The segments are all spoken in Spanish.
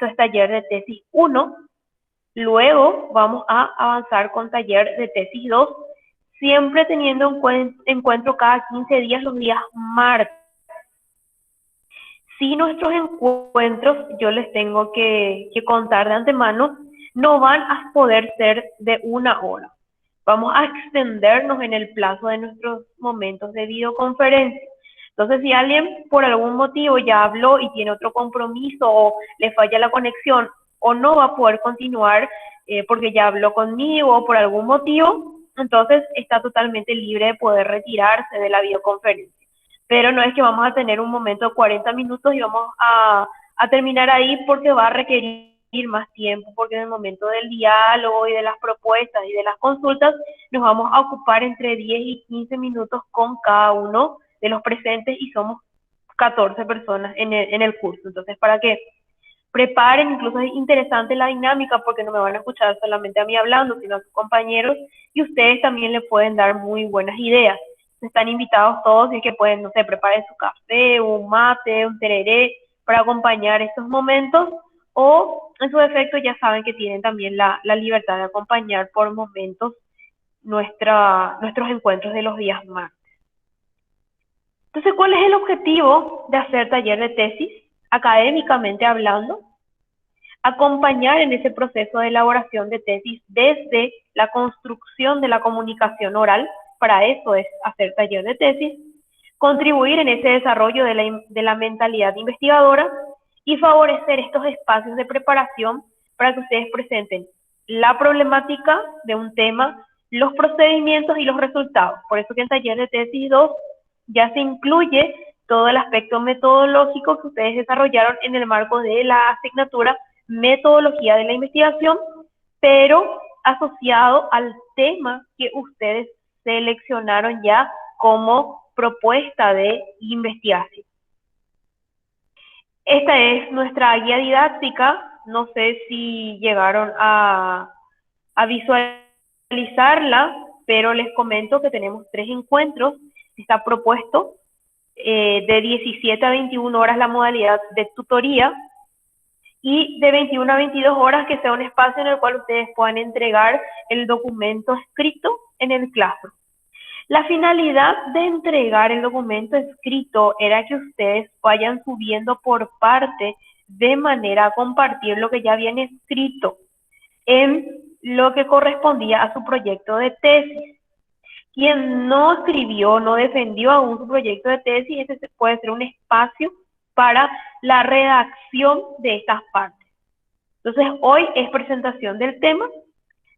Esto es taller de tesis 1. Luego vamos a avanzar con taller de tesis 2, siempre teniendo encuentro cada 15 días los días martes. Si nuestros encuentros, yo les tengo que contar de antemano, no van a poder ser de 1 hora. Vamos a extendernos en el plazo de nuestros momentos de videoconferencia. Entonces, si alguien por algún motivo ya habló y tiene otro compromiso o le falla la conexión o no va a poder continuar porque ya habló conmigo o por algún motivo, entonces está totalmente libre de poder retirarse de la videoconferencia. Pero no es que vamos a tener un momento de 40 minutos y vamos a terminar ahí porque va a requerir más tiempo, porque en el momento del diálogo y de las propuestas y de las consultas nos vamos a ocupar entre 10 y 15 minutos con cada uno de los presentes y somos 14 personas en el curso. Entonces, para que preparen, incluso es interesante la dinámica porque no me van a escuchar solamente a mí hablando, sino a sus compañeros y ustedes también le pueden dar muy buenas ideas. Están invitados todos y es que pueden, no sé, preparen su café, un mate, un tereré para acompañar estos momentos o en su defecto ya saben que tienen también la libertad de acompañar por momentos nuestros encuentros de los días martes. Entonces, ¿cuál es el objetivo de hacer taller de tesis? Académicamente hablando, acompañar en ese proceso de elaboración de tesis desde la construcción de la comunicación oral, para eso es hacer taller de tesis, contribuir en ese desarrollo de la mentalidad investigadora y favorecer estos espacios de preparación para que ustedes presenten la problemática de un tema, los procedimientos y los resultados. Por eso que en taller de tesis 2 ya se incluye todo el aspecto metodológico que ustedes desarrollaron en el marco de la asignatura Metodología de la Investigación, pero asociado al tema que ustedes seleccionaron ya como propuesta de investigación. Esta es nuestra guía didáctica. No sé si llegaron a visualizarla, pero les comento que tenemos 3 encuentros. Está propuesto de 17 a 21 horas la modalidad de tutoría y de 21 a 22 horas que sea un espacio en el cual ustedes puedan entregar el documento escrito en el Classroom. La finalidad de entregar el documento escrito era que ustedes vayan subiendo por parte de manera a compartir lo que ya viene escrito en lo que correspondía a su proyecto de tesis. Quien no escribió, no defendió aún su proyecto de tesis, ese puede ser un espacio para la redacción de estas partes. Entonces, hoy es presentación del tema.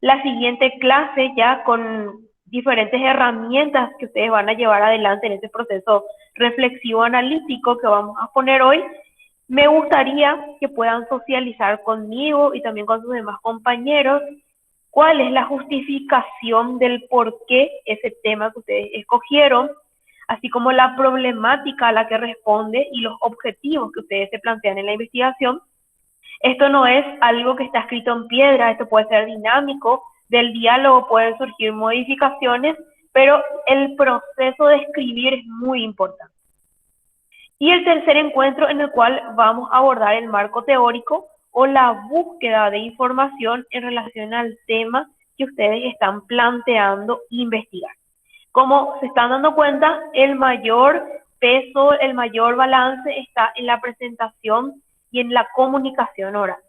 La siguiente clase ya con diferentes herramientas que ustedes van a llevar adelante en este proceso reflexivo analítico que vamos a poner hoy. Me gustaría que puedan socializar conmigo y también con sus demás compañeros cuál es la justificación del por qué ese tema que ustedes escogieron, así como la problemática a la que responde y los objetivos que ustedes se plantean en la investigación. Esto no es algo que está escrito en piedra, esto puede ser dinámico, del diálogo pueden surgir modificaciones, pero el proceso de escribir es muy importante. Y el tercer encuentro en el cual vamos a abordar el marco teórico o la búsqueda de información en relación al tema que ustedes están planteando investigar. Como se están dando cuenta, el mayor peso, el mayor balance está en la presentación y en la comunicación oral.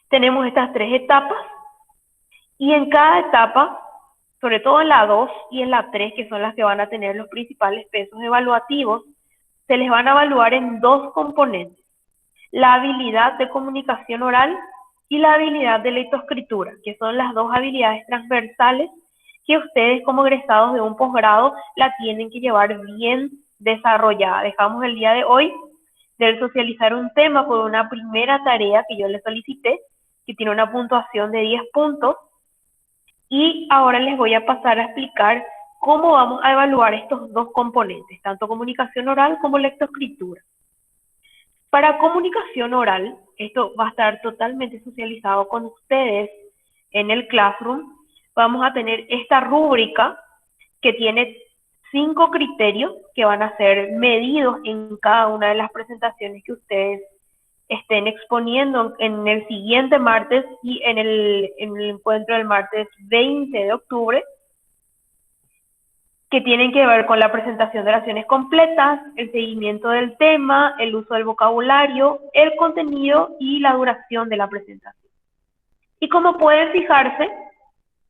Tenemos estas 3 etapas y en cada etapa, sobre todo en la 2 y en la 3, que son las que van a tener los principales pesos evaluativos, se les van a evaluar en 2 componentes: la habilidad de comunicación oral y la habilidad de lectoescritura, que son las 2 habilidades transversales que ustedes como egresados de un posgrado la tienen que llevar bien desarrollada. Dejamos el día de hoy de socializar un tema con una primera tarea que yo les solicité, que tiene una puntuación de 10 puntos, y ahora les voy a pasar a explicar cómo vamos a evaluar estos 2 componentes, tanto comunicación oral como lectoescritura. Para comunicación oral, esto va a estar totalmente socializado con ustedes en el Classroom. Vamos a tener esta rúbrica que tiene 5 criterios que van a ser medidos en cada una de las presentaciones que ustedes estén exponiendo en el siguiente martes y en el encuentro del martes 20 de octubre, que tienen que ver con la presentación de oraciones completas, el seguimiento del tema, el uso del vocabulario, el contenido y la duración de la presentación. Y como pueden fijarse,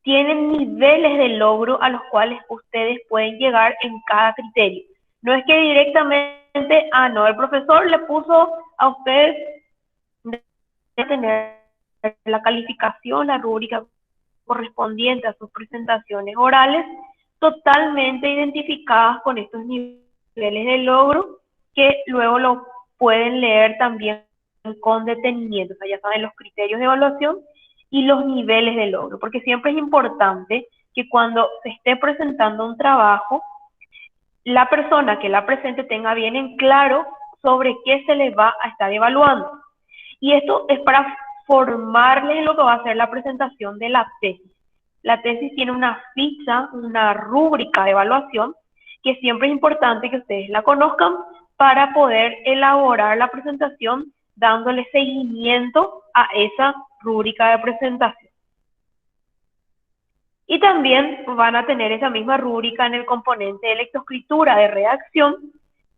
tienen niveles de logro a los cuales ustedes pueden llegar en cada criterio. No es que directamente, no, el profesor le puso a ustedes de tener la calificación, la rúbrica correspondiente a sus presentaciones orales, totalmente identificadas con estos niveles de logro, que luego lo pueden leer también con detenimiento. O sea, ya saben los criterios de evaluación y los niveles de logro, porque siempre es importante que cuando se esté presentando un trabajo, la persona que la presente tenga bien en claro sobre qué se les va a estar evaluando. Y esto es para formarles en lo que va a ser la presentación de la tesis. La tesis tiene una ficha, una rúbrica de evaluación, que siempre es importante que ustedes la conozcan para poder elaborar la presentación dándole seguimiento a esa rúbrica de presentación. Y también van a tener esa misma rúbrica en el componente de lectoescritura de redacción,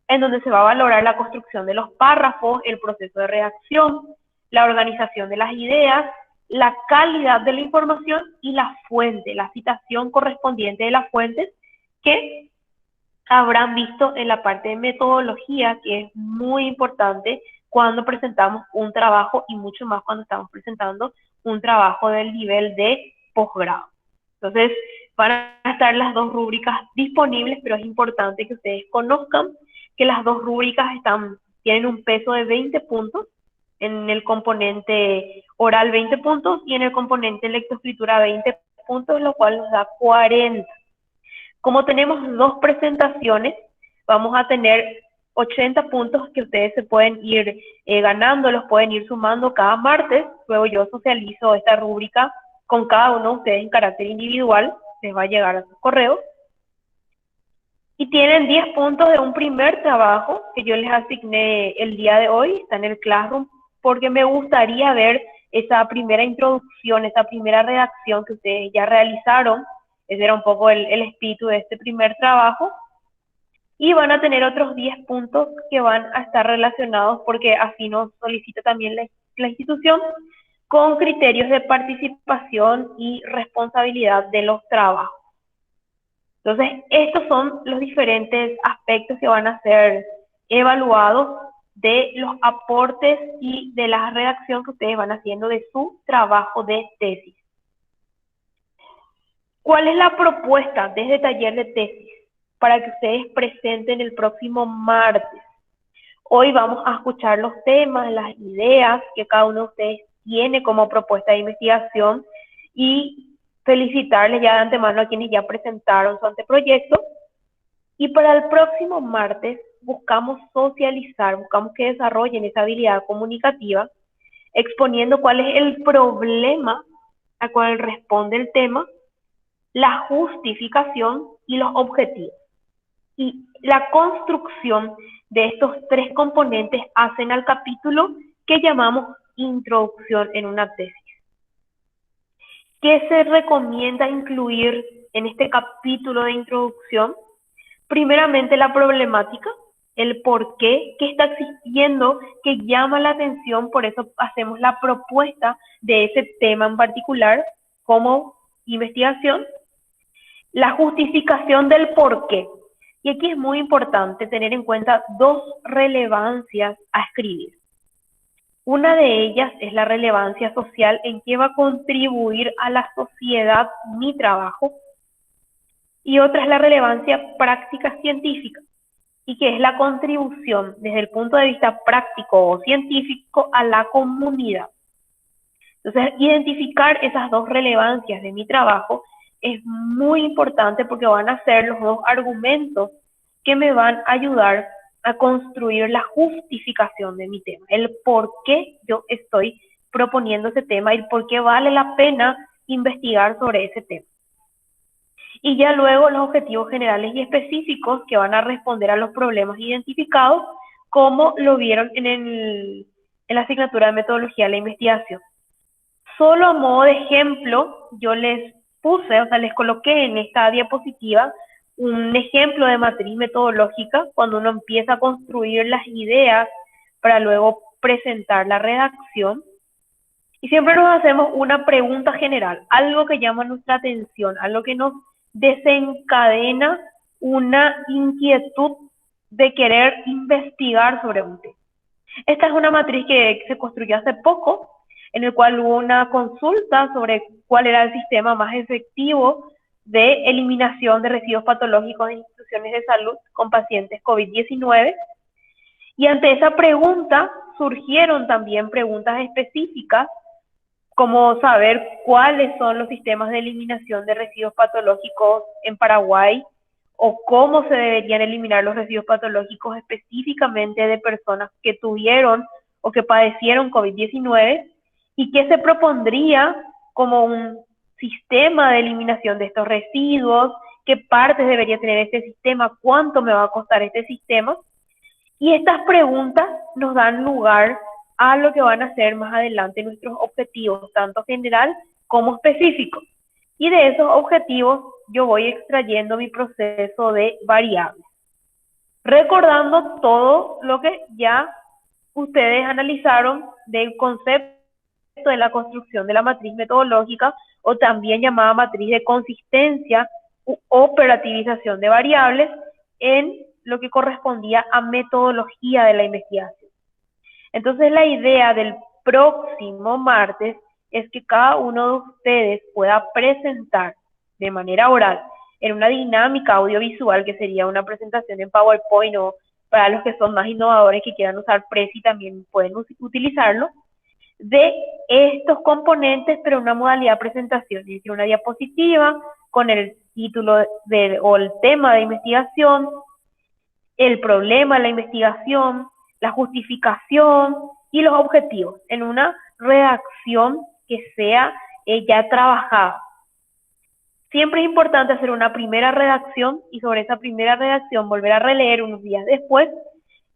en donde se va a valorar la construcción de los párrafos, el proceso de redacción, la organización de las ideas, la calidad de la información y la fuente, la citación correspondiente de las fuentes que habrán visto en la parte de metodología, que es muy importante cuando presentamos un trabajo y mucho más cuando estamos presentando un trabajo del nivel de posgrado. Entonces, van a estar las dos rúbricas disponibles, pero es importante que ustedes conozcan que las dos rúbricas tienen un peso de 20 puntos, en el componente oral 20 puntos y en el componente lectoescritura 20 puntos, lo cual nos da 40. Como tenemos dos presentaciones, vamos a tener 80 puntos que ustedes se pueden ir ganando, los pueden ir sumando cada martes. Luego yo socializo esta rúbrica con cada uno de ustedes en carácter individual, les va a llegar a su correo. Y tienen 10 puntos de un primer trabajo que yo les asigné el día de hoy, está en el Classroom, porque me gustaría ver esa primera introducción, esa primera redacción que ustedes ya realizaron. Ese era un poco el espíritu de este primer trabajo. Y van a tener otros 10 puntos que van a estar relacionados, porque así nos solicita también la institución, con criterios de participación y responsabilidad de los trabajos. Entonces, estos son los diferentes aspectos que van a ser evaluados de los aportes y de la redacción que ustedes van haciendo de su trabajo de tesis. ¿Cuál es la propuesta de este taller de tesis para que ustedes presenten el próximo martes? Hoy vamos a escuchar los temas, las ideas que cada uno de ustedes tiene como propuesta de investigación y felicitarles ya de antemano a quienes ya presentaron su anteproyecto. Y para el próximo martes buscamos socializar, buscamos que desarrollen esa habilidad comunicativa, exponiendo cuál es el problema al cual responde el tema, la justificación y los objetivos. Y la construcción de estos tres componentes hacen al capítulo que llamamos introducción en una tesis. ¿Qué se recomienda incluir en este capítulo de introducción? Primeramente, la problemática, el por qué está existiendo, que llama la atención, por eso hacemos la propuesta de ese tema en particular como investigación. La justificación del por qué. Y aquí es muy importante tener en cuenta dos relevancias a escribir. Una de ellas es la relevancia social, en qué va a contribuir a la sociedad mi trabajo, y otra es la relevancia práctica científica, y que es la contribución desde el punto de vista práctico o científico a la comunidad. Entonces, identificar esas dos relevancias de mi trabajo es muy importante, porque van a ser los dos argumentos que me van a ayudar a construir la justificación de mi tema, el por qué yo estoy proponiendo ese tema y por qué vale la pena investigar sobre ese tema. Y ya luego los objetivos generales y específicos que van a responder a los problemas identificados, como lo vieron en en la asignatura de metodología de la investigación. Solo a modo de ejemplo, yo les puse, o sea, les coloqué en esta diapositiva un ejemplo de matriz metodológica cuando uno empieza a construir las ideas para luego presentar la redacción. Y siempre nos hacemos una pregunta general, algo que llama nuestra atención, algo que nos desencadena una inquietud de querer investigar sobre un tema. Esta es una matriz que se construyó hace poco, en el cual hubo una consulta sobre cuál era el sistema más efectivo de eliminación de residuos patológicos en instituciones de salud con pacientes COVID-19. Y ante esa pregunta surgieron también preguntas específicas, como saber cuáles son los sistemas de eliminación de residuos patológicos en Paraguay, o cómo se deberían eliminar los residuos patológicos específicamente de personas que tuvieron o que padecieron COVID-19, y qué se propondría como un sistema de eliminación de estos residuos, qué partes debería tener este sistema, cuánto me va a costar este sistema. Y estas preguntas nos dan lugar a lo que van a ser más adelante nuestros objetivos, tanto general como específico. Y de esos objetivos yo voy extrayendo mi proceso de variables, recordando todo lo que ya ustedes analizaron del concepto de la construcción de la matriz metodológica, o también llamada matriz de consistencia u operativización de variables, en lo que correspondía a metodología de la investigación. Entonces la idea del próximo martes es que cada uno de ustedes pueda presentar de manera oral en una dinámica audiovisual, que sería una presentación en PowerPoint, o para los que son más innovadores que quieran usar Prezi también pueden utilizarlo, de estos componentes, pero una modalidad presentación, es decir, una diapositiva con el título o el tema de investigación, el problema de la investigación, la justificación y los objetivos, en una redacción que sea ya trabajada. Siempre es importante hacer una primera redacción y sobre esa primera redacción volver a releer unos días después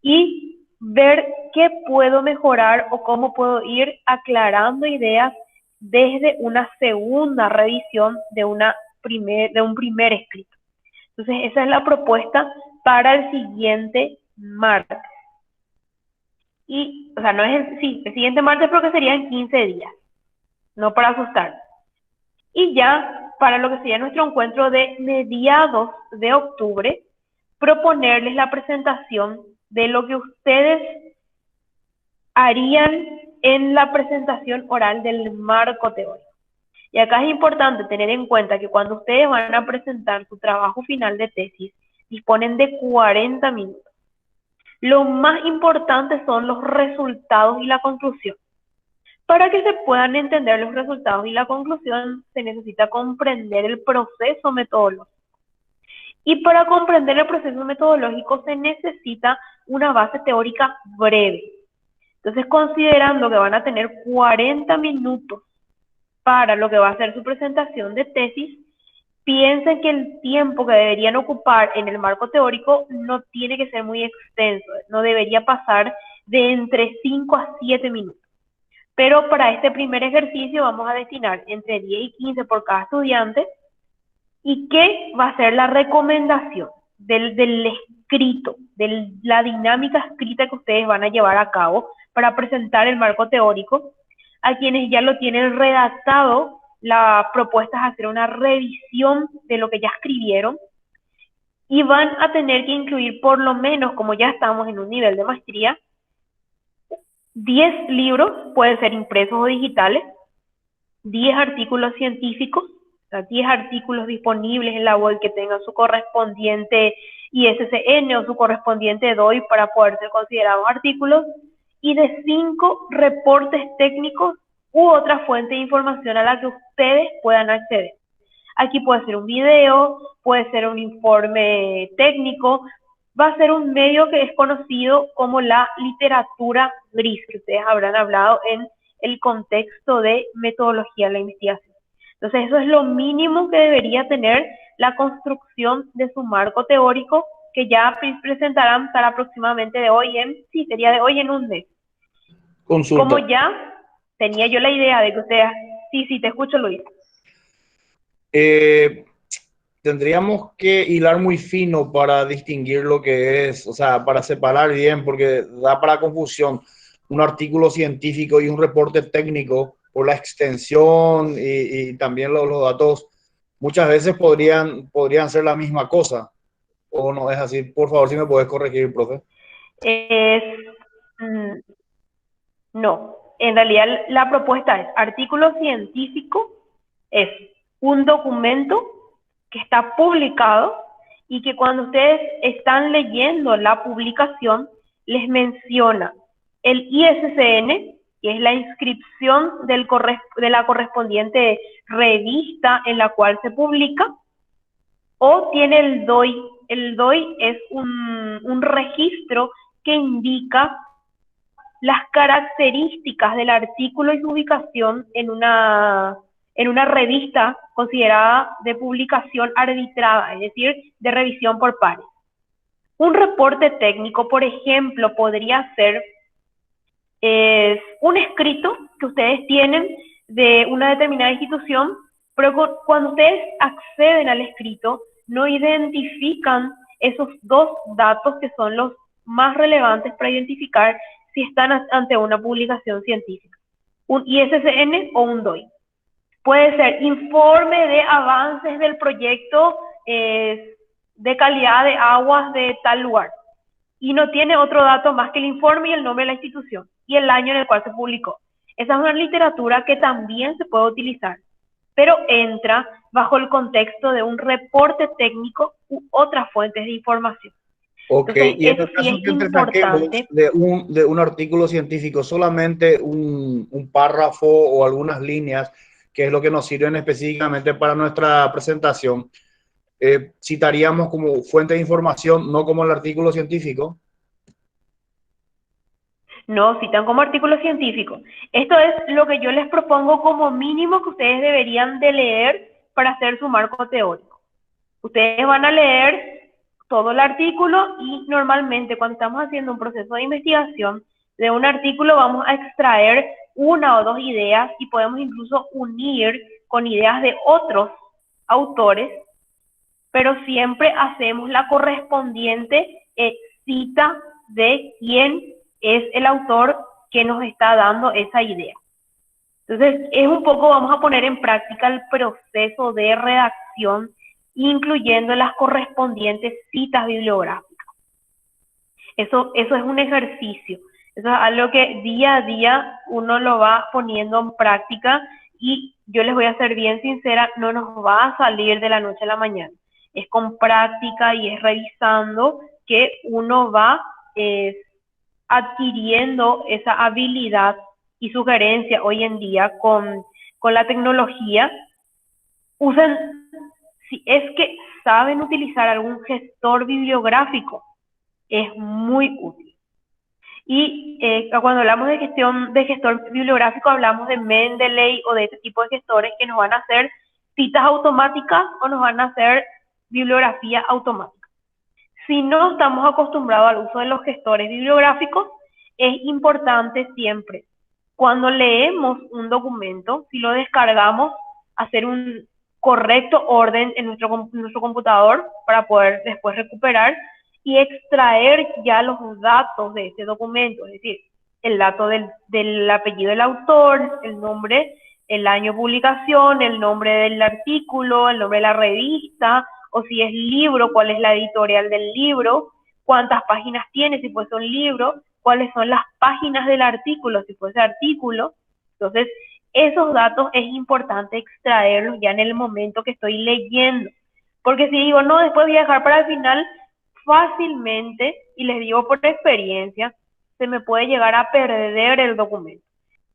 y ver qué puedo mejorar o cómo puedo ir aclarando ideas desde una segunda revisión de un primer escrito. Entonces esa es la propuesta para el siguiente martes. Y, o sea, no es el siguiente martes, porque serían 15 días, no para asustar. Y ya para lo que sería nuestro encuentro de mediados de octubre, proponerles la presentación de lo que ustedes harían en la presentación oral del marco teórico. Y acá es importante tener en cuenta que cuando ustedes van a presentar su trabajo final de tesis, disponen de 40 minutos. Lo más importante son los resultados y la conclusión. Para que se puedan entender los resultados y la conclusión, se necesita comprender el proceso metodológico. Y para comprender el proceso metodológico se necesita una base teórica breve. Entonces, considerando que van a tener 40 minutos para lo que va a ser su presentación de tesis, piensen que el tiempo que deberían ocupar en el marco teórico no tiene que ser muy extenso, no debería pasar de entre 5 a 7 minutos. Pero para este primer ejercicio vamos a destinar entre 10 y 15 por cada estudiante. ¿Y qué va a ser la recomendación del escrito, de la dinámica escrita que ustedes van a llevar a cabo para presentar el marco teórico? A quienes ya lo tienen redactado, la propuesta es hacer una revisión de lo que ya escribieron, y van a tener que incluir por lo menos, como ya estamos en un nivel de maestría, 10 libros, pueden ser impresos o digitales, 10 artículos científicos, o sea, 10 artículos disponibles en la web que tengan su correspondiente ISSN o su correspondiente DOI para poder ser considerados artículos, y de 5 reportes técnicos u otra fuente de información a la que ustedes puedan acceder. Aquí puede ser un video, puede ser un informe técnico, va a ser un medio que es conocido como la literatura gris, que ustedes habrán hablado en el contexto de metodología de la investigación. Entonces eso es lo mínimo que debería tener la construcción de su marco teórico, que ya presentarán para aproximadamente sería de hoy en un mes. Como Consulta. ya tenía yo la idea de que ustedes, sí, sí, te escucho, Luis. Eh, Tendríamos que hilar muy fino para distinguir lo que es, o sea, para separar bien, porque da para confusión un artículo científico y un reporte técnico por la extensión y también los datos muchas veces podrían ser la misma cosa, o no es así. Por favor, si me puedes corregir, profe. Es, mm, no, en realidad la propuesta es artículo científico, es un documento que está publicado y que cuando ustedes están leyendo la publicación les menciona el ISSN, que es la inscripción de la correspondiente revista en la cual se publica, o tiene el DOI. El DOI es un registro que indica las características del artículo y su ubicación en una revista considerada de publicación arbitrada, es decir, de revisión por pares. Un reporte técnico, por ejemplo, podría ser un escrito que ustedes tienen de una determinada institución, pero cuando ustedes acceden al escrito, no identifican esos dos datos que son los más relevantes para identificar si están ante una publicación científica, un ISSN o un DOI. Puede ser informe de avances del proyecto de calidad de aguas de tal lugar y no tiene otro dato más que el informe y el nombre de la institución y el año en el cual se publicó. Esa es una literatura que también se puede utilizar, pero entra bajo el contexto de un reporte técnico u otras fuentes de información. Ok, Entonces, y en eso el sí caso es que te saquemos importante. de un artículo científico solamente un párrafo o algunas líneas, que es lo que nos sirven específicamente para nuestra presentación, citaríamos como fuente de información, no como el artículo científico. No citan como artículo científico. Esto es lo que yo les propongo como mínimo que ustedes deberían de leer para hacer su marco teórico. Ustedes van a leer todo el artículo y normalmente cuando estamos haciendo un proceso de investigación de un artículo vamos a extraer una o dos ideas y podemos incluso unir con ideas de otros autores, pero siempre hacemos la correspondiente cita de quién es el autor que nos está dando esa idea. Entonces, es un poco, vamos a poner en práctica el proceso de redacción, incluyendo las correspondientes citas bibliográficas. Eso es un ejercicio, eso es algo que día a día uno lo va poniendo en práctica y yo les voy a ser bien sincera, no nos va a salir de la noche a la mañana. Es con práctica y es revisando que uno va adquiriendo esa habilidad y sugerencia hoy en día con la tecnología. Usen, si es que saben utilizar algún gestor bibliográfico, es muy útil. Y cuando hablamos de gestión de gestor bibliográfico, hablamos de Mendeley o de este tipo de gestores que nos van a hacer citas automáticas o nos van a hacer bibliografía automática. Si no estamos acostumbrados al uso de los gestores bibliográficos, es importante siempre, cuando leemos un documento, si lo descargamos, hacer un correcto orden en nuestro computador para poder después recuperar y extraer ya los datos de ese documento, es decir, el dato del apellido del autor, el nombre, el año de publicación, el nombre del artículo, el nombre de la revista, o si es libro, cuál es la editorial del libro, cuántas páginas tiene, si fuese un libro, cuáles son las páginas del artículo, si fuese artículo. Entonces, esos datos es importante extraerlos ya en el momento que estoy leyendo. Porque si digo, no, después voy a dejar para el final, fácilmente, y les digo por experiencia, se me puede llegar a perder el documento.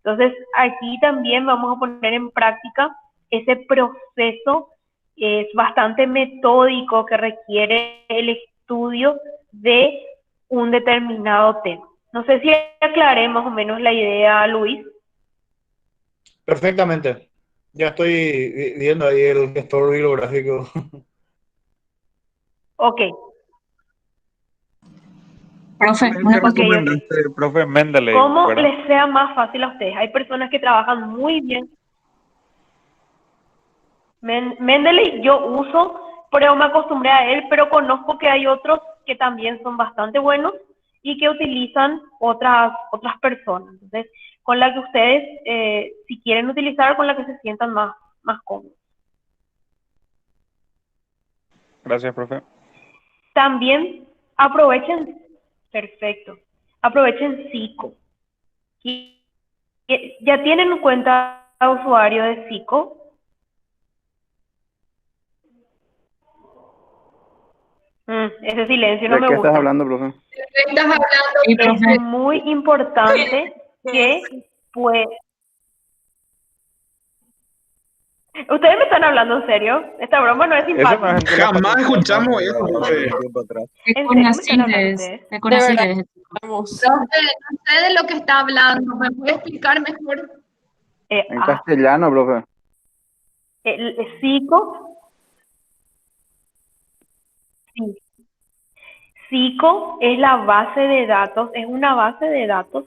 Entonces, aquí también vamos a poner en práctica ese proceso es bastante metódico que requiere el estudio de un determinado tema. No sé si aclaré más o menos la idea, Luis. Perfectamente. Ya estoy viendo ahí el gestor bibliográfico. Ok, Profe, ¿Cuál es el una que Ok, consulta. ok. recomendaste, profe Mendeley, ¿Cómo verdad? les sea más fácil a ustedes? Hay personas que trabajan muy bien. Mendeley yo uso, pero me acostumbré a él, pero conozco que hay otros que también son bastante buenos y que utilizan otras personas. Entonces, con la que ustedes, si quieren utilizar, con la que se sientan más cómodos. Gracias, profe. También aprovechen, perfecto, aprovechen Zico. ¿Ya tienen cuenta de usuario de Zico? Ese silencio no ¿De me qué estás gusta. hablando, profe? Sí, Es profe. muy importante que pues... ¿Ustedes me están hablando en serio? Esta broma no es Eso no simpática. es el de la Jamás facultad, ¿no? escuchamos Que eso, grabamos profe. hace tiempo atrás. De ¿En serio me están hablando Conacytes. ustedes? De Conacytes. Profe, no sé de lo que está hablando. ¿Me puede explicar mejor? En Ah, castellano, profe. el Zico, sí. Zico es la base de datos, es una base de datos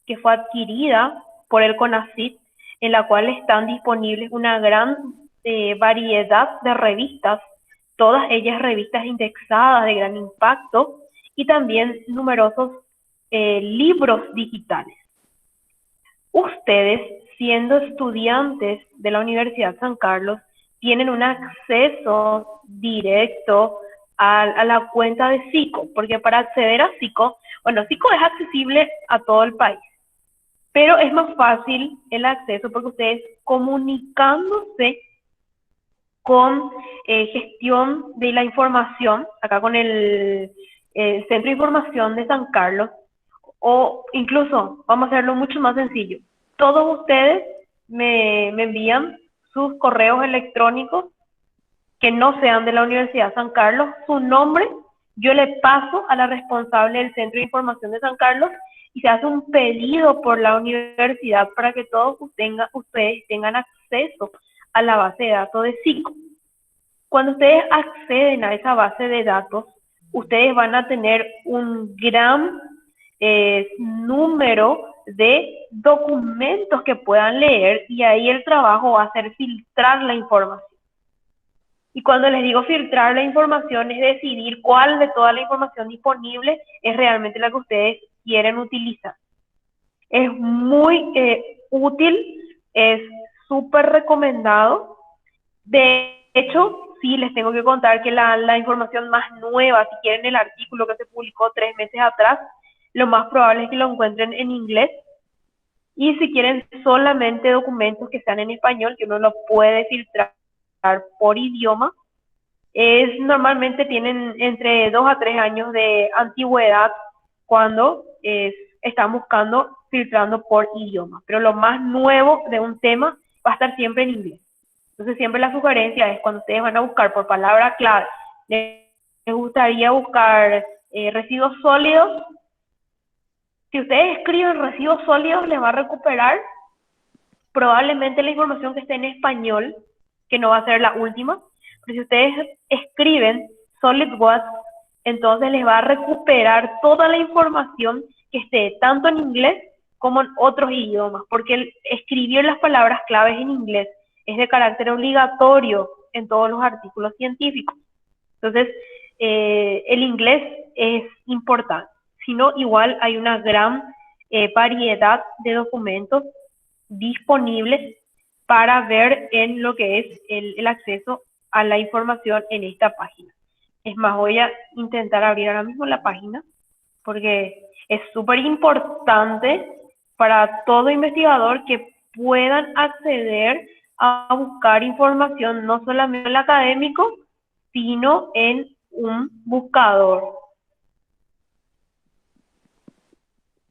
que fue adquirida por el CONACYT, en la cual están disponibles una gran variedad de revistas, todas ellas revistas indexadas de gran impacto y también numerosos libros digitales. Ustedes, siendo estudiantes de la Universidad San Carlos, tienen un acceso directo a la cuenta de Zico, porque para acceder a Zico, bueno, Zico es accesible a todo el país, pero es más fácil el acceso porque ustedes comunicándose con gestión de la información, acá con el Centro de Información de San Carlos, o incluso, vamos a hacerlo mucho más sencillo, todos ustedes me envían sus correos electrónicos que no sean de la Universidad San Carlos, su nombre, yo le paso a la responsable del Centro de Información de San Carlos y se hace un pedido por la universidad para que todos ustedes tengan acceso a la base de datos de Zico. Cuando ustedes acceden a esa base de datos, ustedes van a tener un gran número de documentos que puedan leer y ahí el trabajo va a ser filtrar la información. Y cuando les digo filtrar la información es decidir cuál de toda la información disponible es realmente la que ustedes quieren utilizar. Es muy útil, es súper recomendado. De hecho, sí, les tengo que contar que la información más nueva, si quieren el artículo que se publicó 3 meses atrás, lo más probable es que lo encuentren en inglés. Y si quieren solamente documentos que sean en español, que uno lo puede filtrar por idioma, normalmente tienen entre 2 a 3 años de antigüedad cuando están buscando, filtrando por idioma. Pero lo más nuevo de un tema va a estar siempre en inglés. Entonces siempre la sugerencia es cuando ustedes van a buscar por palabra clave, les gustaría buscar residuos sólidos. Si ustedes escriben residuos sólidos, les va a recuperar probablemente la información que esté en español, que no va a ser la última. Pero si ustedes escriben solid waste, entonces les va a recuperar toda la información que esté tanto en inglés como en otros idiomas, porque escribir las palabras claves en inglés es de carácter obligatorio en todos los artículos científicos. Entonces, el inglés es importante. Si no, igual hay una gran variedad de documentos disponibles para ver en lo que es el acceso a la información en esta página. Es más, voy a intentar abrir ahora mismo la página porque es súper importante para todo investigador que puedan acceder a buscar información no solamente en el académico, sino en un buscador.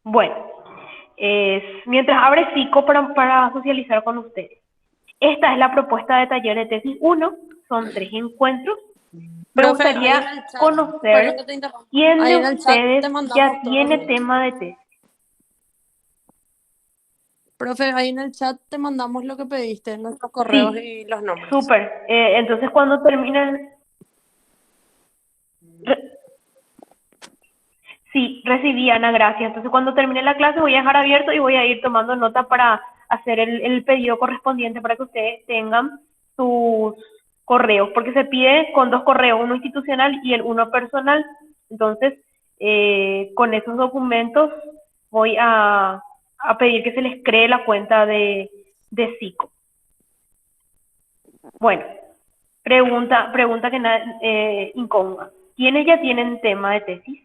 Bueno, mientras abre Zico para socializar con ustedes. Esta es la propuesta de taller de tesis 1, son 3 encuentros. Me Profe, gustaría ahí en el chat, conocer perdón que te interrumpa. quién Ahí de en el chat ustedes te mandamos ya todos tiene los tema de tesis. Profe, ahí en el chat te mandamos lo que pediste, nuestros correos Sí, y los nombres. súper. Entonces cuando terminen... Sí, recibí, Ana, gracias. Entonces, cuando termine la clase voy a dejar abierto y voy a ir tomando nota para hacer el pedido correspondiente para que ustedes tengan sus correos, porque se pide con dos correos, uno institucional y el uno personal. Entonces, con esos documentos voy a pedir que se les cree la cuenta de Psico. Bueno, pregunta que incómoda. ¿Quiénes ya tienen tema de tesis?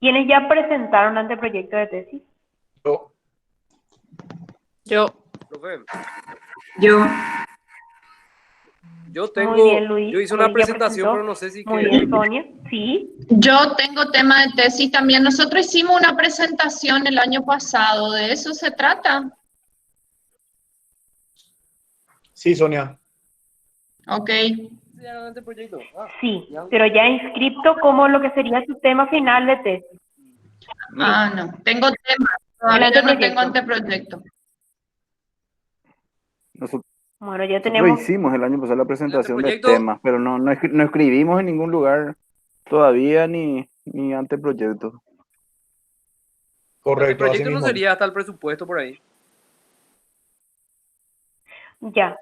¿Quiénes ya presentaron anteproyecto de tesis? Yo, Yo. Profe, Yo. Muy bien, Luis. yo hice una Luis ya presentación, presentó. pero no sé si Muy que... bien, Sonia. Sí. Yo tengo tema de tesis también. Nosotros hicimos una presentación el año pasado. ¿De eso se trata? sí, Sonia. Ok. anteproyecto. Sí, pero ya inscripto como lo que sería su tema final de tesis. Ah, no. Tengo tema. Todavía no tengo anteproyecto. Nosotros Bueno, ya tenemos. hicimos el año pasado la presentación de anteproyecto- temas, pero no escribimos en ningún lugar todavía ni anteproyecto. Correcto, así anteproyecto no mismo. sería hasta el presupuesto por ahí. Ya.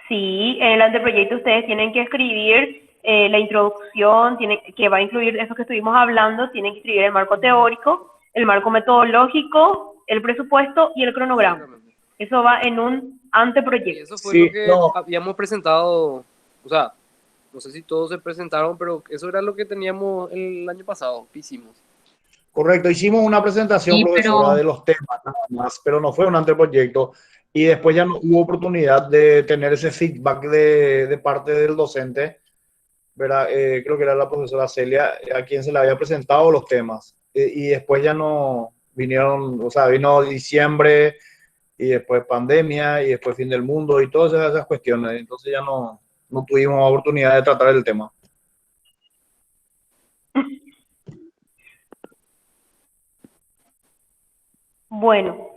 Sí, en el anteproyecto ustedes tienen que escribir la introducción, que va a incluir eso que estuvimos hablando, tienen que escribir el marco teórico, el marco metodológico, el presupuesto y el cronograma. Exactamente. Eso va en un Y anteproyecto. eso fue Sí, lo que no. habíamos presentado, o sea, no sé si todos se presentaron, pero eso era lo que teníamos el año pasado, que hicimos. Correcto, hicimos una presentación, Sí, profesora, pero- de los temas nada más, pero no fue un anteproyecto. Y después ya no hubo oportunidad de tener ese feedback de parte del docente, ¿verdad? Creo que era la profesora Celia, a quien se le había presentado los temas. Y después ya no vinieron, o sea, vino diciembre y después pandemia y después fin del mundo y todas esas cuestiones. Entonces ya no tuvimos oportunidad de tratar el tema. Bueno,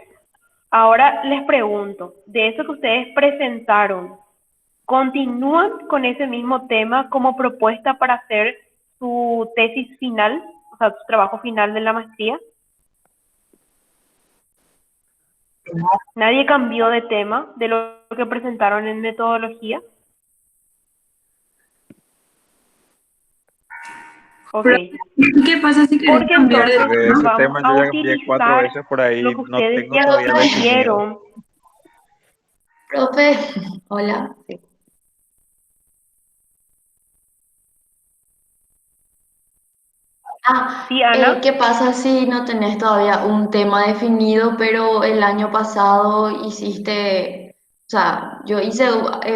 ahora les pregunto, de eso que ustedes presentaron, ¿continúan con ese mismo tema como propuesta para hacer su tesis final, o sea, su trabajo final de la maestría? ¿Nadie cambió de tema de lo que presentaron en metodología? Ok. ¿Qué pasa si querés Porque cambiar de entonces De ese vamos tema a yo ya cambié 4 utilizar veces por ahí, lo que no ustedes tengo ya todavía definido. escribieron. Profe, hola. Sí, Ana. ¿Qué pasa si no tenés todavía un tema definido, pero el año pasado hiciste, o sea, yo hice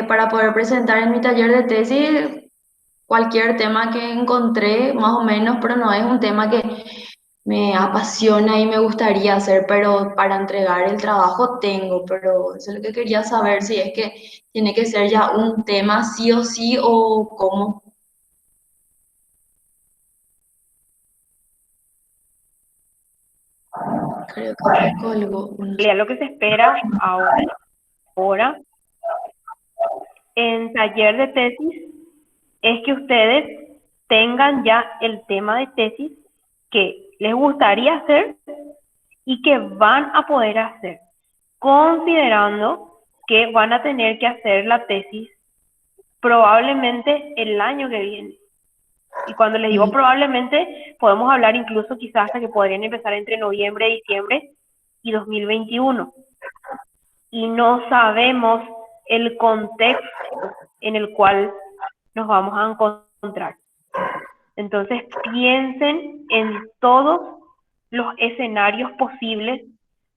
para poder presentar en mi taller de tesis cualquier tema que encontré, más o menos, pero no es un tema que me apasiona y me gustaría hacer, pero para entregar el trabajo tengo, pero eso es lo que quería saber, si es que tiene que ser ya un tema sí o sí o cómo. Creo que me colgó. No sé. Lo que se espera ahora en taller de tesis es que ustedes tengan ya el tema de tesis que les gustaría hacer y que van a poder hacer, considerando que van a tener que hacer la tesis probablemente el año que viene. Y cuando les digo probablemente, podemos hablar incluso quizás hasta que podrían empezar entre noviembre, diciembre y 2021. Y no sabemos el contexto en el cual nos vamos a encontrar. Entonces piensen en todos los escenarios posibles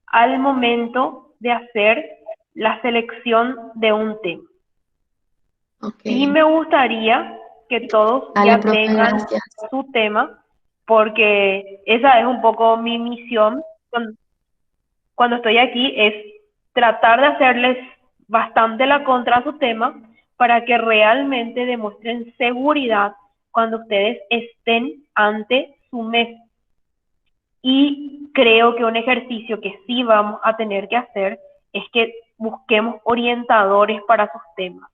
al momento de hacer la selección de un tema. Ok. Sí me gustaría que todos Dale, ya profe, tengan gracias. su tema, porque esa es un poco mi misión cuando estoy aquí, es tratar de hacerles bastante la contra a su tema para que realmente demuestren seguridad cuando ustedes estén ante su mesa. Y creo que un ejercicio que sí vamos a tener que hacer es que busquemos orientadores para sus temas.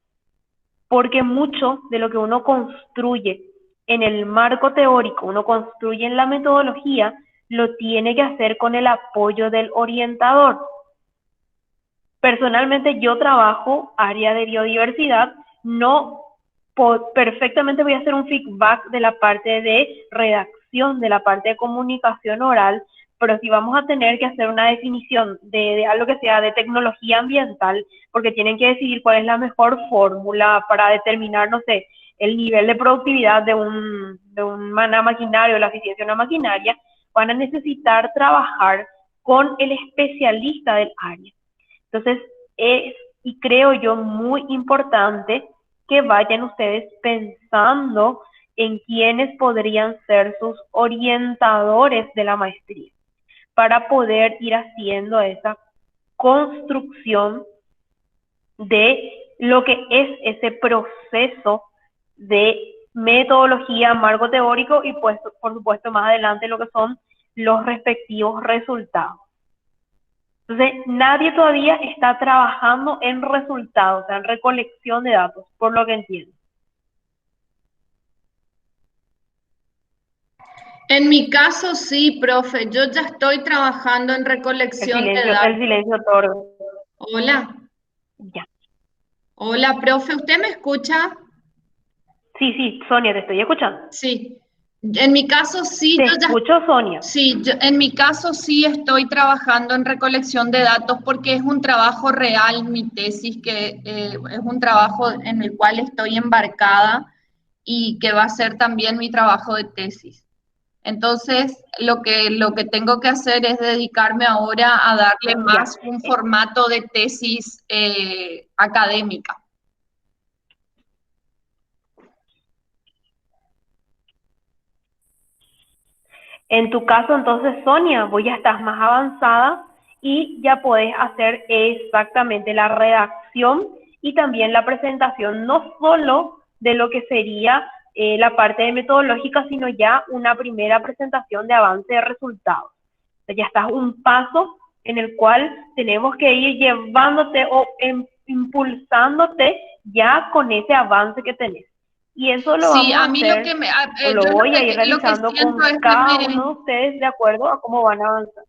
porque mucho de lo que uno construye en el marco teórico, uno construye en la metodología, lo tiene que hacer con el apoyo del orientador. Personalmente yo trabajo área de biodiversidad, no perfectamente voy a hacer un feedback de la parte de redacción, de la parte de comunicación oral, pero si vamos a tener que hacer una definición de algo que sea de tecnología ambiental, porque tienen que decidir cuál es la mejor fórmula para determinar, no sé, el nivel de productividad de una maquinaria o la eficiencia de una maquinaria, van a necesitar trabajar con el especialista del área. Entonces, es, y creo yo, muy importante que vayan ustedes pensando en quiénes podrían ser sus orientadores de la maestría, para poder ir haciendo esa construcción de lo que es ese proceso de metodología, marco teórico y pues, por supuesto, más adelante lo que son los respectivos resultados. Entonces, nadie todavía está trabajando en resultados, o sea, en recolección de datos, por lo que entiendo. En mi caso sí, profe, yo ya estoy trabajando en recolección de datos. El silencio otorga. Hola. Ya. Hola, profe, ¿usted me escucha? Sí, Sonia, te estoy escuchando. Sí. En mi caso sí, Te escucho, Sonia. Sí, en mi caso sí estoy trabajando en recolección de datos porque es un trabajo real, mi tesis, que es un trabajo en el cual estoy embarcada y que va a ser también mi trabajo de tesis. Entonces, lo que tengo que hacer es dedicarme ahora a darle más un formato de tesis académica. En tu caso, entonces, Sonia, vos ya estás más avanzada y ya podés hacer exactamente la redacción y también la presentación, no solo de lo que sería la parte de metodológica, sino ya una primera presentación de avance de resultados. Entonces, ya estás un paso en el cual tenemos que ir llevándote o impulsándote ya con ese avance que tenés. Y eso lo vamos a hacer, lo voy a ir realizando con cada uno de ustedes de acuerdo a cómo van a avanzar.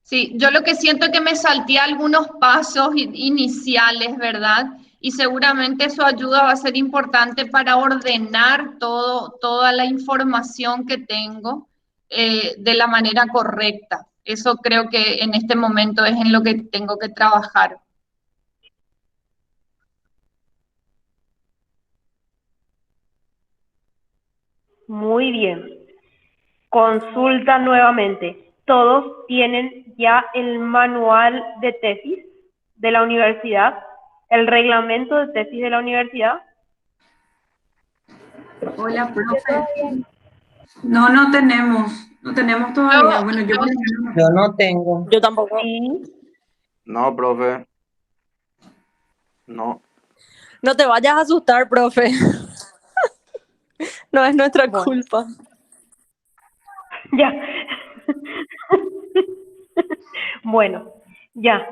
Sí, yo lo que siento es que me salté algunos pasos iniciales, ¿verdad? Y seguramente su ayuda va a ser importante para ordenar toda la información que tengo de la manera correcta. Eso creo que en este momento es en lo que tengo que trabajar. Muy bien. Consulta nuevamente. ¿Todos tienen ya el manual de tesis de la universidad? ¿El reglamento de tesis de la universidad? Hola, profe. No tenemos todavía. Bueno, yo no tengo. Yo tampoco. Sí. No, profe. No. No te vayas a asustar, profe. No es nuestra culpa. Ya. Bueno, ya.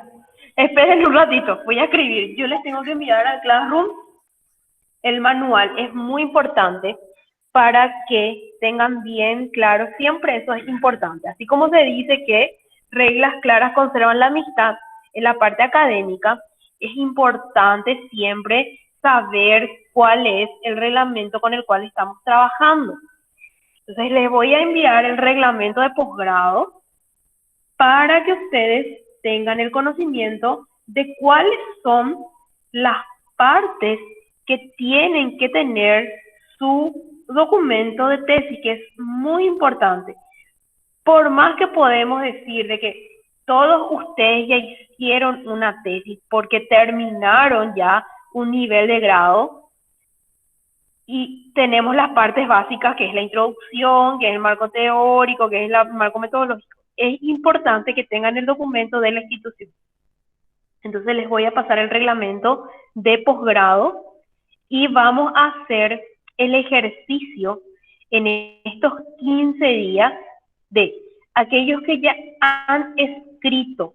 Esperen un ratito, voy a escribir. Yo les tengo que enviar al Classroom el manual. Es muy importante para que tengan bien claro, siempre eso es importante. Así como se dice que reglas claras conservan la amistad en la parte académica, es importante siempre saber cuál es el reglamento con el cual estamos trabajando. Entonces les voy a enviar el reglamento de posgrado para que ustedes tengan el conocimiento de cuáles son las partes que tienen que tener su documento de tesis, que es muy importante. Por más que podemos decir de que todos ustedes ya hicieron una tesis porque terminaron ya un nivel de grado y tenemos las partes básicas, que es la introducción, que es el marco teórico, que es el marco metodológico. Es importante que tengan el documento de la institución. Entonces les voy a pasar el reglamento de posgrado y vamos a hacer el ejercicio en estos 15 días de aquellos que ya han escrito,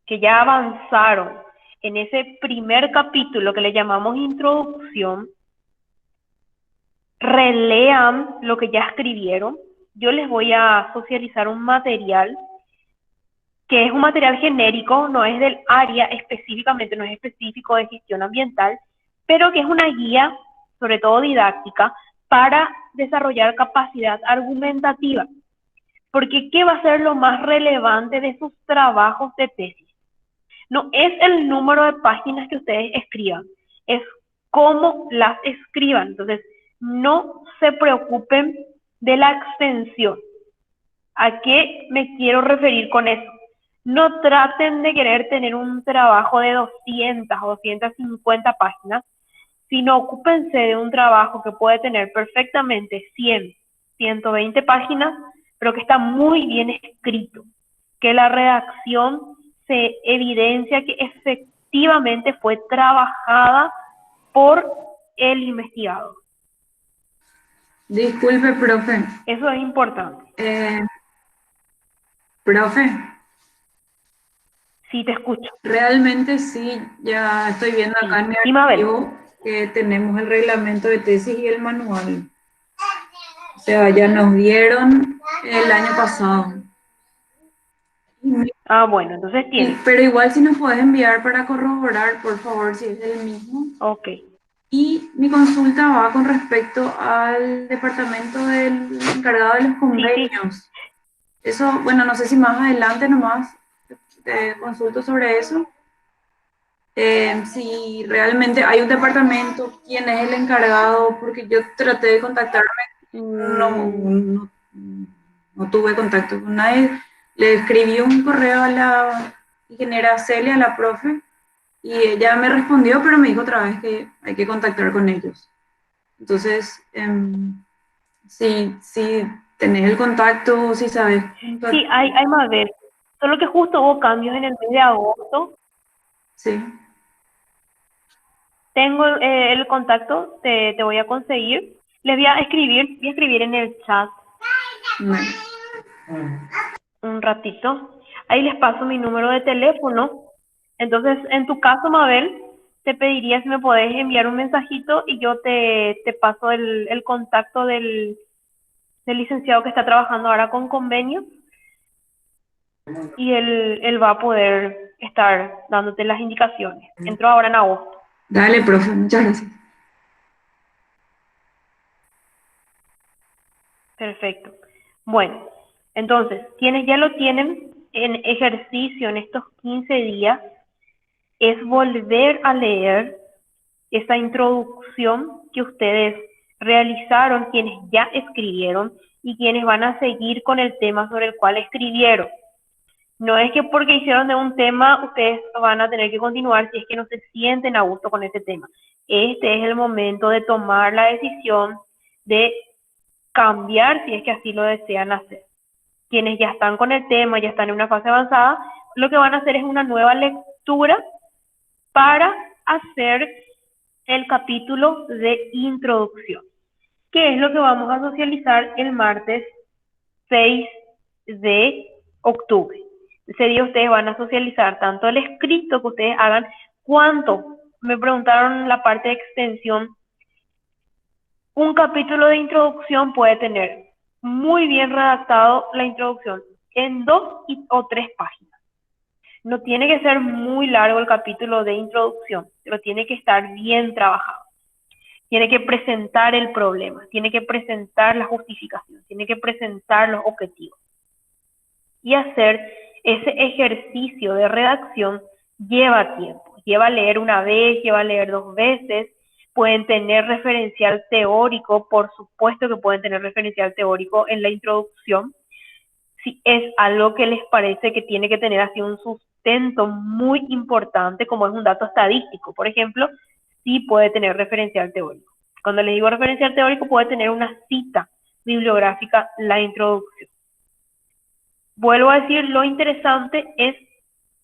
que ya avanzaron en ese primer capítulo que le llamamos introducción, relean lo que ya escribieron. Yo les voy a socializar un material que es un material genérico, no es del área específicamente, no es específico de gestión ambiental, pero que es una guía, sobre todo didáctica, para desarrollar capacidad argumentativa. Porque ¿qué va a ser lo más relevante de sus trabajos de tesis? No es el número de páginas que ustedes escriban, es cómo las escriban. Entonces, no se preocupen de la extensión. ¿A qué me quiero referir con eso? No traten de querer tener un trabajo de 200 o 250 páginas, sino ocúpense de un trabajo que puede tener perfectamente 100, 120 páginas, pero que está muy bien escrito, que la redacción se evidencia que efectivamente fue trabajada por el investigador. Disculpe, profe. Eso es importante. Profe, Sí, te escucho. realmente sí, ya estoy viendo acá en mi Sí, Mabel. archivo que tenemos el reglamento de tesis y el manual. O sea, ya nos dieron el año pasado. Ah, bueno, entonces tiene. Pero igual si nos puedes enviar para corroborar, por favor, si es el mismo. Ok. Y mi consulta va con respecto al departamento del encargado de los convenios. Eso, bueno, no sé si más adelante nomás te consulto sobre eso. Si realmente hay un departamento, quién es el encargado, porque yo traté de contactarme, no tuve contacto con nadie. Le escribí un correo a la ingeniera Celia, a la profe, y ella me respondió, pero me dijo otra vez que hay que contactar con ellos. Entonces, si tenés el contacto, si sabes. Sí, hay más ver. Solo que justo hubo cambios en el mes de agosto. Sí. Tengo el contacto, te voy a conseguir. Les voy a escribir en el chat un ratito. Ahí les paso mi número de teléfono. Entonces, en tu caso, Mabel, te pediría si me podés enviar un mensajito y yo te paso el contacto del licenciado que está trabajando ahora con convenio. Y él va a poder estar dándote las indicaciones. Entró ahora en agosto. Dale, profe, muchas gracias. Perfecto. Bueno, entonces, quienes ya lo tienen en ejercicio en estos 15 días, es volver a leer esa introducción que ustedes realizaron, quienes ya escribieron y quienes van a seguir con el tema sobre el cual escribieron. No es que porque hicieron de un tema, ustedes van a tener que continuar si es que no se sienten a gusto con ese tema. Este es el momento de tomar la decisión de cambiar si es que así lo desean hacer. Quienes ya están con el tema, ya están en una fase avanzada, lo que van a hacer es una nueva lectura para hacer el capítulo de introducción, que es lo que vamos a socializar el martes 6 de octubre. Ese día ustedes van a socializar tanto el escrito que ustedes hagan, cuánto, me preguntaron en la parte de extensión, un capítulo de introducción puede tener muy bien redactado la introducción en 2 o 3 páginas. No tiene que ser muy largo el capítulo de introducción, pero tiene que estar bien trabajado. Tiene que presentar el problema, tiene que presentar la justificación, tiene que presentar los objetivos. Y hacer ese ejercicio de redacción lleva tiempo, lleva a leer una vez, lleva a leer 2 veces, pueden tener referencial teórico, por supuesto que pueden tener referencial teórico en la introducción, si es algo que les parece que tiene que tener así un sustento muy importante, como es un dato estadístico, por ejemplo, sí puede tener referencial teórico. Cuando les digo referencial teórico, puede tener una cita bibliográfica la introducción. Vuelvo a decir, lo interesante es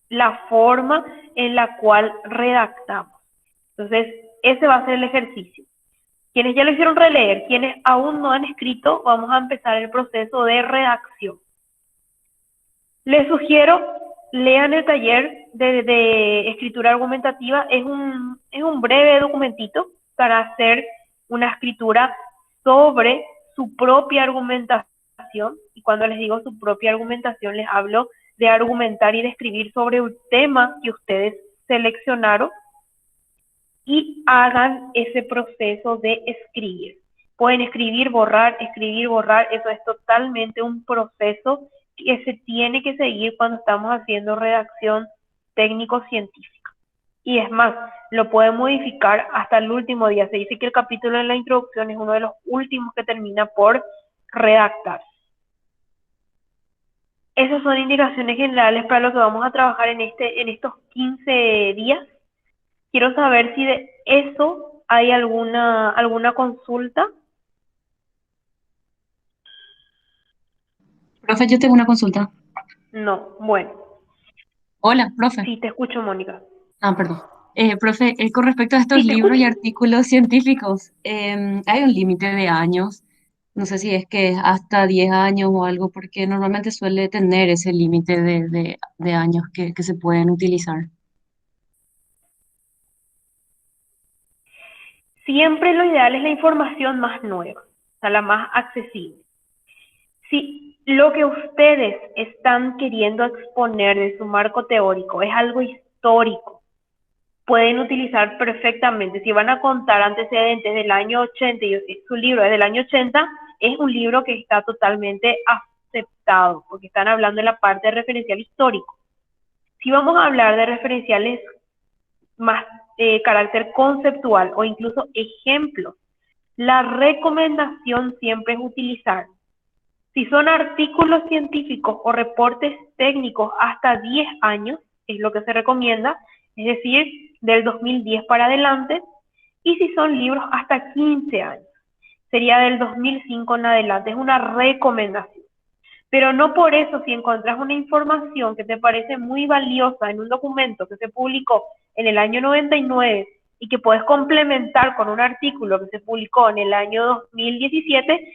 la forma en la cual redactamos. Entonces, ese va a ser el ejercicio. Quienes ya lo hicieron releer, quienes aún no han escrito, vamos a empezar el proceso de redacción. Les sugiero lean el taller de escritura argumentativa. Es un breve documentito para hacer una escritura sobre su propia argumentación. Y cuando les digo su propia argumentación, les hablo de argumentar y de escribir sobre un tema que ustedes seleccionaron y hagan ese proceso de escribir. Pueden escribir, borrar, eso es totalmente un proceso que se tiene que seguir cuando estamos haciendo redacción técnico-científica. Y es más, lo pueden modificar hasta el último día. Se dice que el capítulo en la introducción es uno de los últimos que termina por redactar. Esas son indicaciones generales para lo que vamos a trabajar en estos 15 días. Quiero saber si de eso hay alguna consulta. Profe, yo tengo una consulta. No, bueno. Hola, profe. Sí, te escucho, Mónica. Ah, perdón. Profe, con respecto a estos Sí, te libros y escucho. artículos científicos, ¿hay un límite de años? No sé si es que es hasta 10 años o algo, porque normalmente suele tener ese límite de años que se pueden utilizar. Siempre lo ideal es la información más nueva, o sea, la más accesible. Si lo que ustedes están queriendo exponer de su marco teórico es algo histórico, pueden utilizar perfectamente. Si van a contar antecedentes del año 80 y su libro es del año 80, es un libro que está totalmente aceptado, porque están hablando de la parte de referencial histórico. Si vamos a hablar de referenciales más carácter conceptual o incluso ejemplos, la recomendación siempre es utilizar, si son artículos científicos o reportes técnicos hasta 10 años, es lo que se recomienda, es decir, del 2010 para adelante, y si son libros hasta 15 años, sería del 2005 en adelante, es una recomendación. Pero no por eso, si encontrás una información que te parece muy valiosa en un documento que se publicó en el año 99 y que puedes complementar con un artículo que se publicó en el año 2017,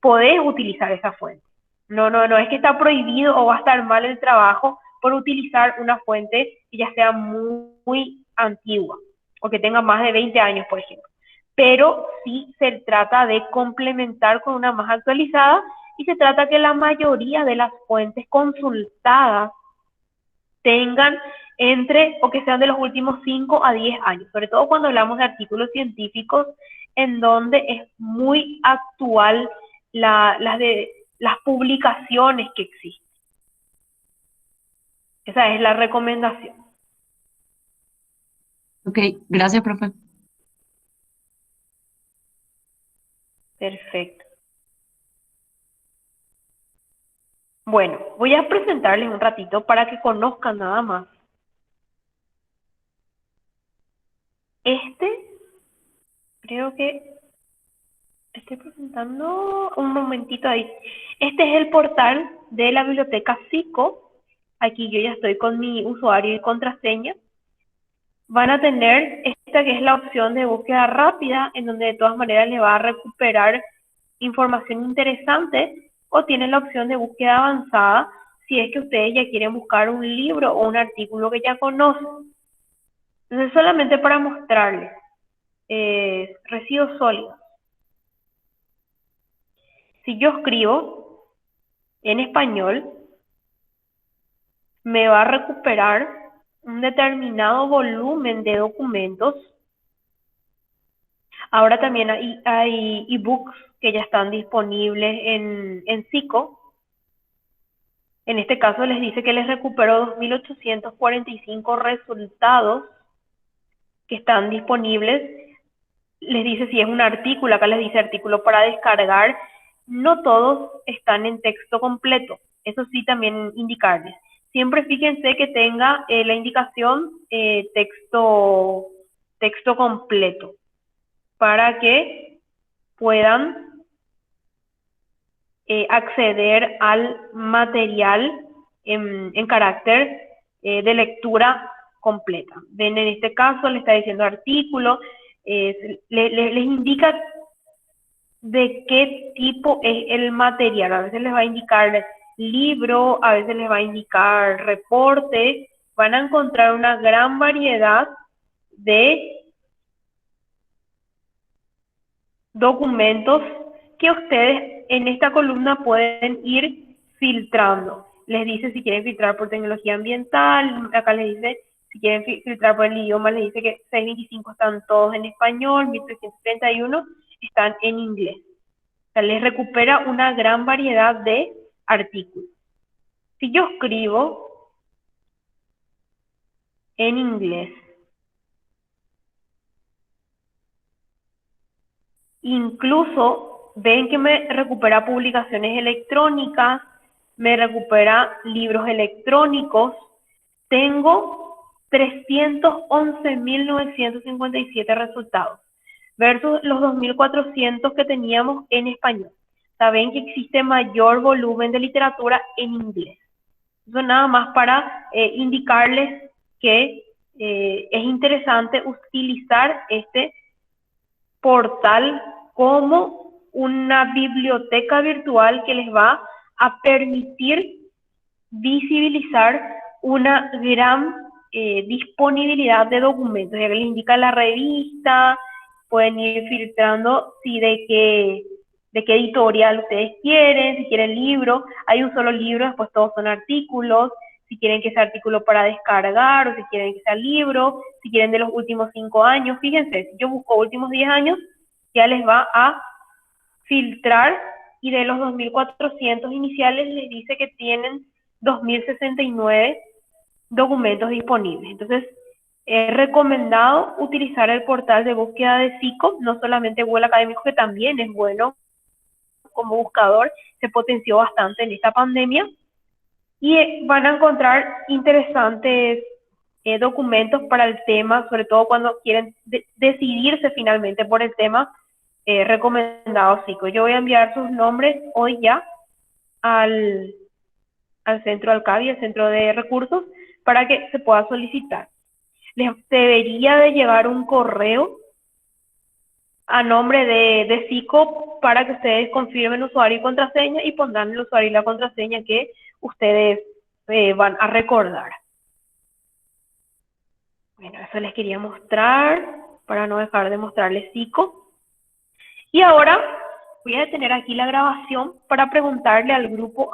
podés utilizar esa fuente. No es que está prohibido o va a estar mal el trabajo por utilizar una fuente que ya sea muy antigua o que tenga más de 20 años, por ejemplo. Pero sí se trata de complementar con una más actualizada y se trata que la mayoría de las fuentes consultadas tengan o que sean de los últimos 5 a 10 años, sobre todo cuando hablamos de artículos científicos en donde es muy actual las publicaciones que existen. Esa es la recomendación. Ok, gracias, profe. Perfecto. Bueno, voy a presentarles un ratito para que conozcan nada más. Creo que estoy presentando un momentito ahí. Este es el portal de la biblioteca Psico. Aquí yo ya estoy con mi usuario y contraseña. Van a tener esta que es la opción de búsqueda rápida, en donde de todas maneras le va a recuperar información interesante, o tienen la opción de búsqueda avanzada, si es que ustedes ya quieren buscar un libro o un artículo que ya conocen. Entonces, solamente para mostrarles, residuos sólidos. Si yo escribo en español, me va a recuperar un determinado volumen de documentos. Ahora también hay ebooks que ya están disponibles en Psico. En este caso les dice que les recuperó 2.845 resultados que están disponibles. Les dice si es un artículo, acá les dice artículo para descargar. No todos están en texto completo, eso sí también indicarles. Siempre fíjense que tenga la indicación texto completo para que puedan acceder al material en carácter de lectura completa. Ven, en este caso le está diciendo artículo, les indica de qué tipo es el material. A veces les va a indicar libro, a veces les va a indicar reporte, van a encontrar una gran variedad de documentos que ustedes en esta columna pueden ir filtrando. Les dice si quieren filtrar por tecnología ambiental, acá les dice si quieren filtrar por el idioma, les dice que 625 están todos en español, 1331 están en inglés. O sea, les recupera una gran variedad de artículos. Si yo escribo en inglés, incluso ven que me recupera publicaciones electrónicas, me recupera libros electrónicos. Tengo 311.957 resultados versus los 2.400 que teníamos en español. Saben que existe mayor volumen de literatura en inglés. Eso nada más para indicarles que es interesante utilizar este portal como una biblioteca virtual que les va a permitir visibilizar una gran disponibilidad de documentos. Ya que les indica la revista, pueden ir filtrando si de qué editorial ustedes quieren, si quieren libro, hay un solo libro, después todos son artículos, si quieren que sea artículo para descargar o si quieren que sea libro, si quieren de los últimos 5 años. Fíjense, si yo busco últimos 10 años, ya les va a filtrar y de los 2.400 iniciales les dice que tienen 2.069 documentos disponibles. Entonces, es recomendado utilizar el portal de búsqueda de SICO, no solamente Google Académico, que también es bueno como buscador, se potenció bastante en esta pandemia, y van a encontrar interesantes documentos para el tema, sobre todo cuando quieren decidirse finalmente por el tema recomendado SICO. Yo voy a enviar sus nombres hoy ya al centro Alcavi, al centro de recursos, para que se pueda solicitar. Les debería de llegar un correo a nombre de SICO para que ustedes confirmen usuario y contraseña y pondrán el usuario y la contraseña que ustedes van a recordar. Bueno, eso les quería mostrar para no dejar de mostrarles SICO. Y ahora voy a detener aquí la grabación para preguntarle al grupo